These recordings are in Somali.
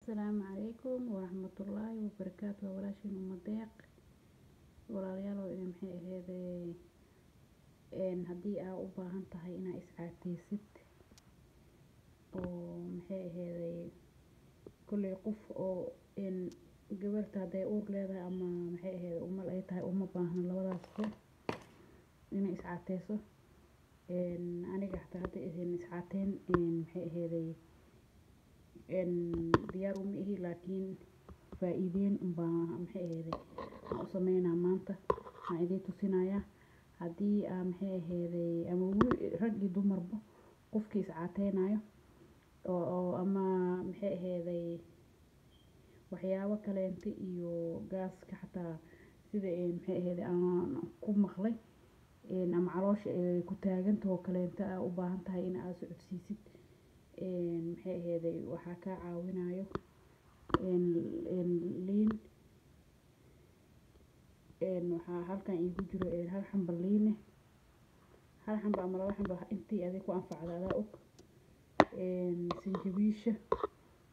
السلام عليكم ورحمة الله وبركاته. ولاشين أمديق walaalyaal in maxay ahayd hadii aad u baahan tahay inaad iscaateysid oo maxay ahayd kulli qof oo gabarta haday uur leedahay ama maxay ahayd umal ay tahay uma baahna labadaas inay iscaateyso aniga xataa hadda iscaateyn maxay ahayd diyaar uma ihi laakiin faa'iideen maxay ahayd u sameynaa maanta waxaan idin tusinayaa hadii maxay ahayd ama rag iyo dumarba qofkii iscaateynayo oo ama maxay ahayd waxyaabo kale iyo gaaska xataa sida maxay ahayd aan ku maqlay ama caloosha ay ku taagantahay oo kale u baahan tahay in aad socodsiisid maxay ahayd waxa ka caawinayo liin waxaa halkan igu jiro hal xamba liin hal xamba ama laba xamba intii aad ku anfacdaa og sinjibiisha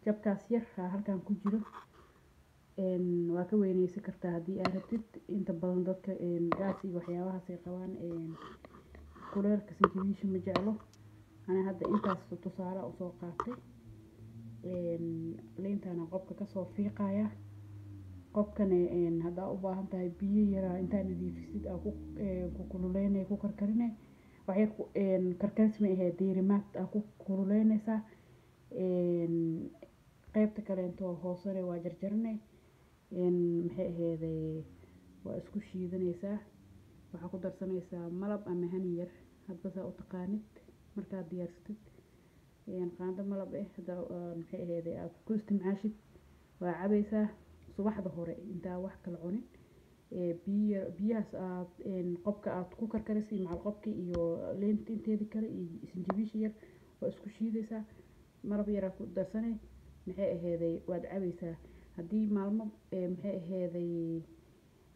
jabkaas yar halkan ku jiro waa ka weynaysan kartaa hadii aad rabtid inta badan dadka gaas iyo waxyaabahaas ay qabaan kuleelka sinjibiisha ma jeclo ana hadda intaas tusaale u soo qaatay liintana qofka ka soo fiiqaya qofkana hadaa u baahan tahay biyo yar inta nadiifisid ku kululeynay ku karkarinay waxay karkaris ma ahayd diirimaad ku kululeynaysa qaybta kale intoo hoosare waa jarjarnay maxay ahayd waa isku shiidanaysaa waxa ku darsanaysaa malab ama hani yar hadba saa u taqaanid marka diyaarsatid qaando malab hada maxay ahayd aad ku isticmaashid waa cabaysaa subaxda hore inta wax kala cunin biyahaas aad qofka aad ku karkarisay macal qofki iyo liinta inteeda kale iyo sinjibiisha yar waa isku shiidaysaa malab yar ku darsanay maxay ahayd waad cabaysaa hadii maalmo maxay ahayd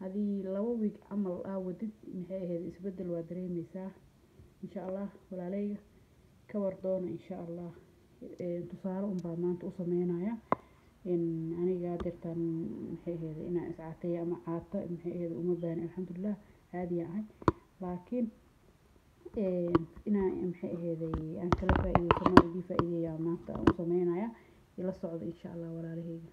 hadii 2 week amal wadid maxay ahayd isbedel waa dareemaysaa insha Allah walaalayga ka war doona insha Allah tusaale baa maanta u sameynaya aniga dirtan maxay ahayd inaan iscaateeyo ama caata maxay ahayd uma baahan alxamdulillah caadi ah laakiin inaan maxay ahayd aan kala faa'iideeyo maanta u sameynaya ila socdo insha Allah walaalayga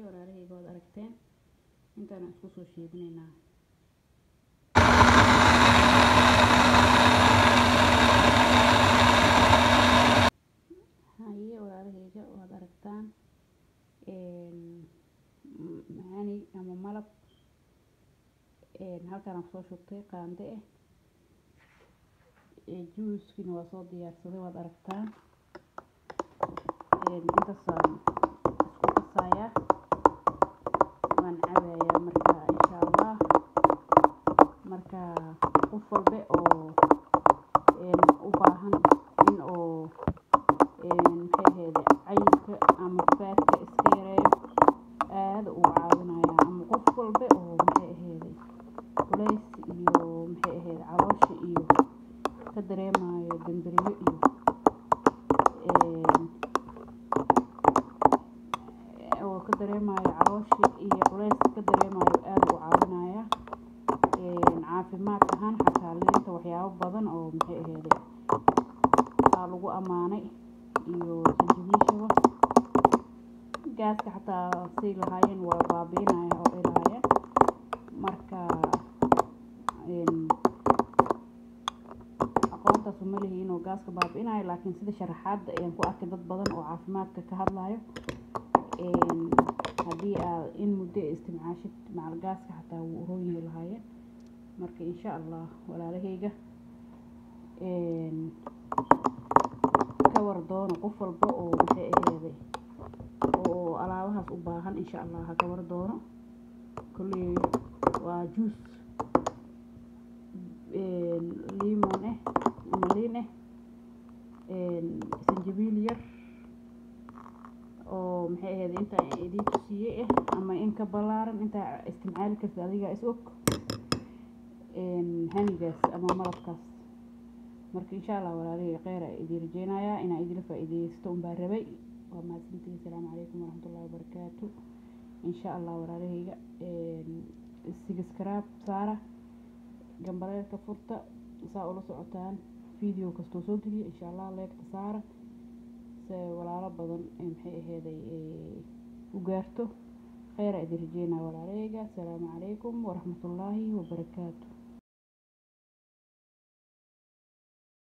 walaalahayga waad aragteen intaan isku soo sheegnaynaa walaalahayga waad aragtaan hani ama malab halkan aan soo shubtay qaande juuskina waa soo diyaarsaday waad aragtaan intaas saya waan cabayaa marka insha Allah marka qof walba oo u baahan in oo maxay ahayd cayilka ama faatka iska yareeyo aad u caawinaya ama qof walba oo maxay ahayd culays iyo maxay ahayd caloosha iyo ka dareemayo dambiriyo iyo ka dareemayo caloosha iyo culays ka dareemayo aad u caawinaya caafimaad ahaan xataa liinta waxyaabo badan oo maxay ahayd lagu amaanay iyo sinjibiisha gaaska xataa si lahaayeen waa baabiinaya oo ilaayeen marka aqoontaas uma leeyahay inuu gaaska baabiinayo laakiin sida sharaxaad ayaan ku arkay dad badan oo caafimaadka ka hadlayo hadii aad in muddo isticmaashid macal gaaska xataa wuu roon yahay lahaayeen marka insha Allah walaalahayga ka war doono qof walba oo maxay ahayd oo alaabahaas u baahan insha Allah ka war doono kulli waa juice limon ama liin sinjibiil yar oo maxay ahayd inta idin tusiyay ama in ka balaaran inta isticmaali karta adiga is og hanigaas ama malabkaas. marka insha Allah walaalay khayr ay idin rajeenaya in ay idin faa'iideysto baan rabay. waa mahadsantihiin. Assalaamu calaykum waraxmatullaahi wabarakaatu. insha Allah walaalahayga subscribe saara, gambareerka furta saa ula socotaan video kasta soo geliyo. insha Allah like saara si walaalo badan maxay ahayd u gaarto. khayr ay idin rajeenaya walaalahayga. assalaamu calaykum waraxmatullaahi wabarakaatu.